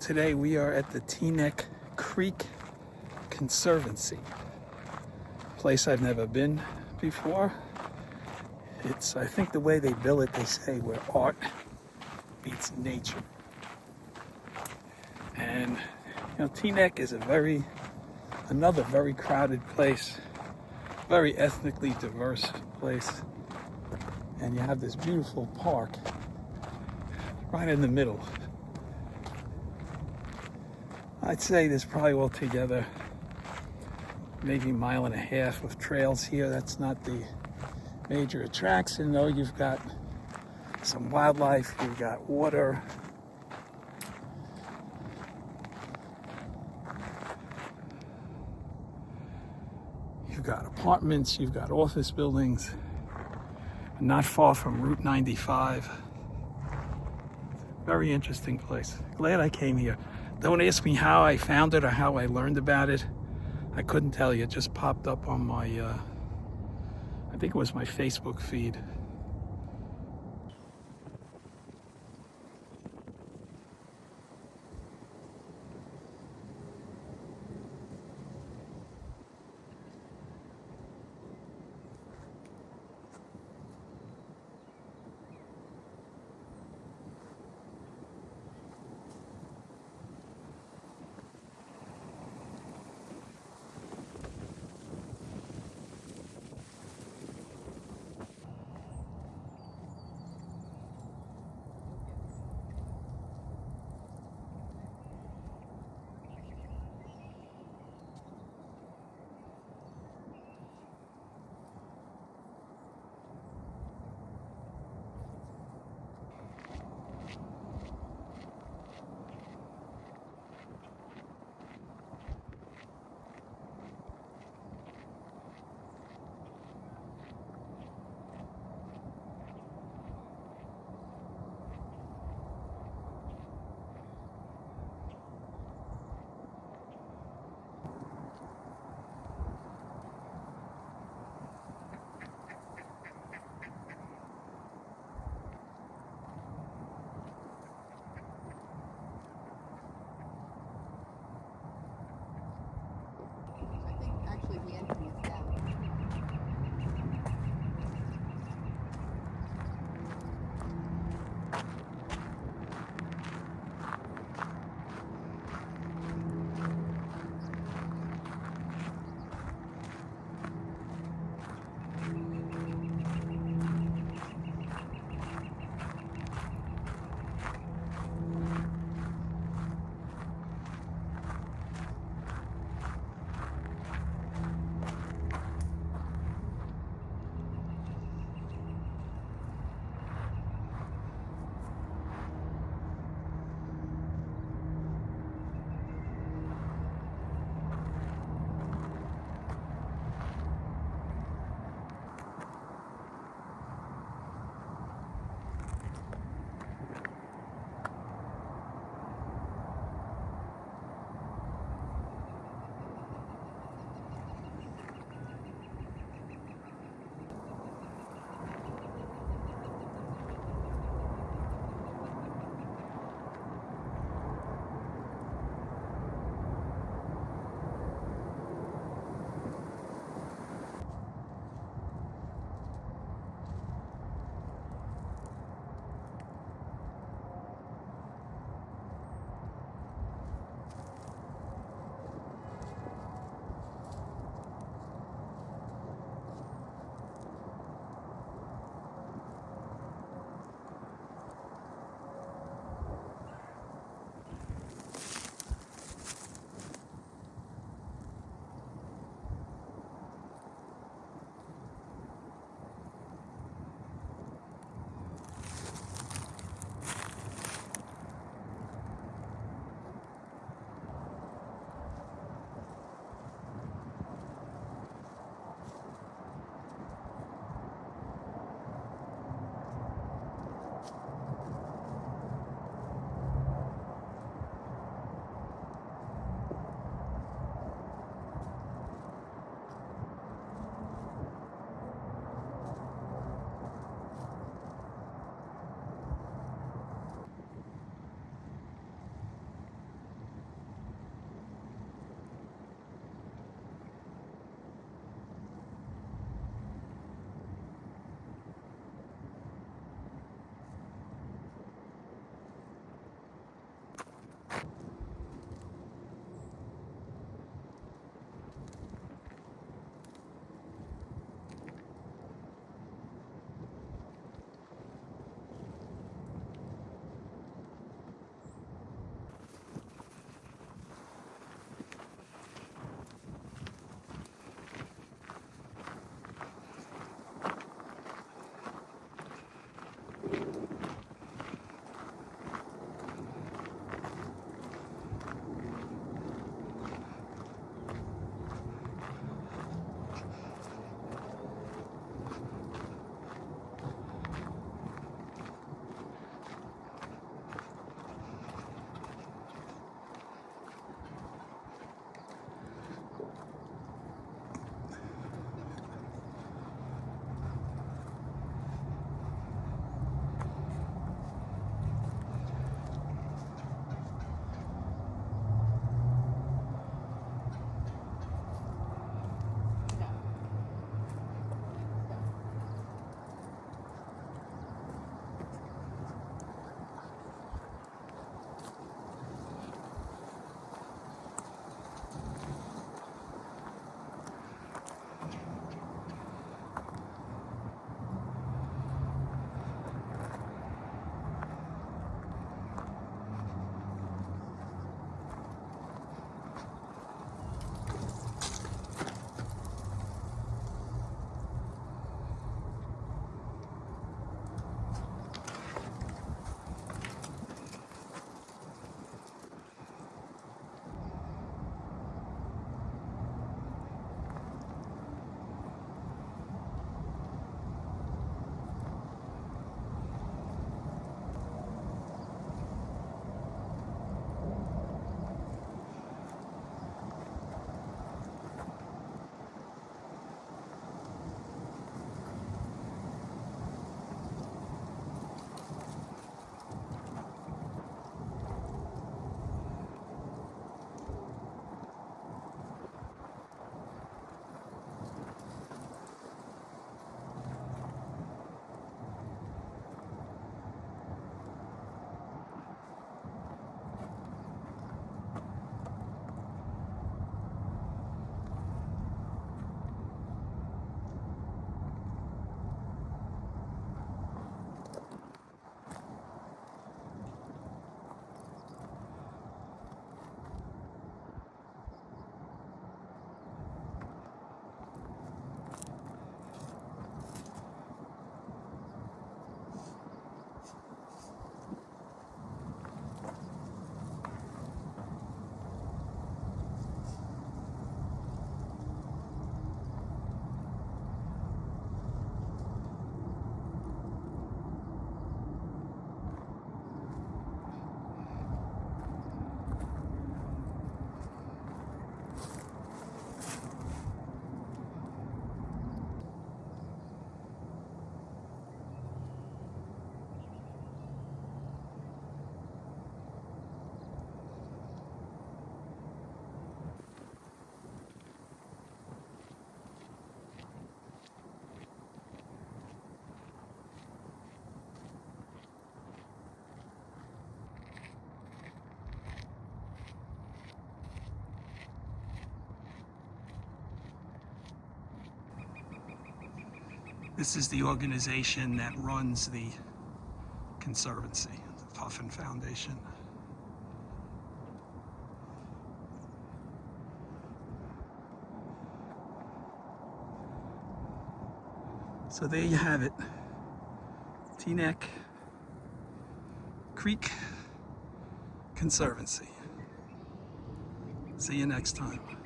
Today we are at the Teaneck Creek Conservancy. Place I've never been before. It's, I think the way they bill it, they say where art meets nature. And Teaneck is another very crowded place, very ethnically diverse place. And you have this beautiful park right in the middle. I'd say there's probably altogether maybe a mile and a half of trails here. That's not the major attraction, though. You've got some wildlife, you've got water. You've got apartments, you've got office buildings, not far from Route 95. Very interesting place. Glad I came here. Don't ask me how I found it or how I learned about it. I couldn't tell you. It just popped up on my, I think it was my Facebook feed. This is the organization that runs the conservancy, the Puffin Foundation. So there you have it. Teaneck Creek Conservancy. See you next time.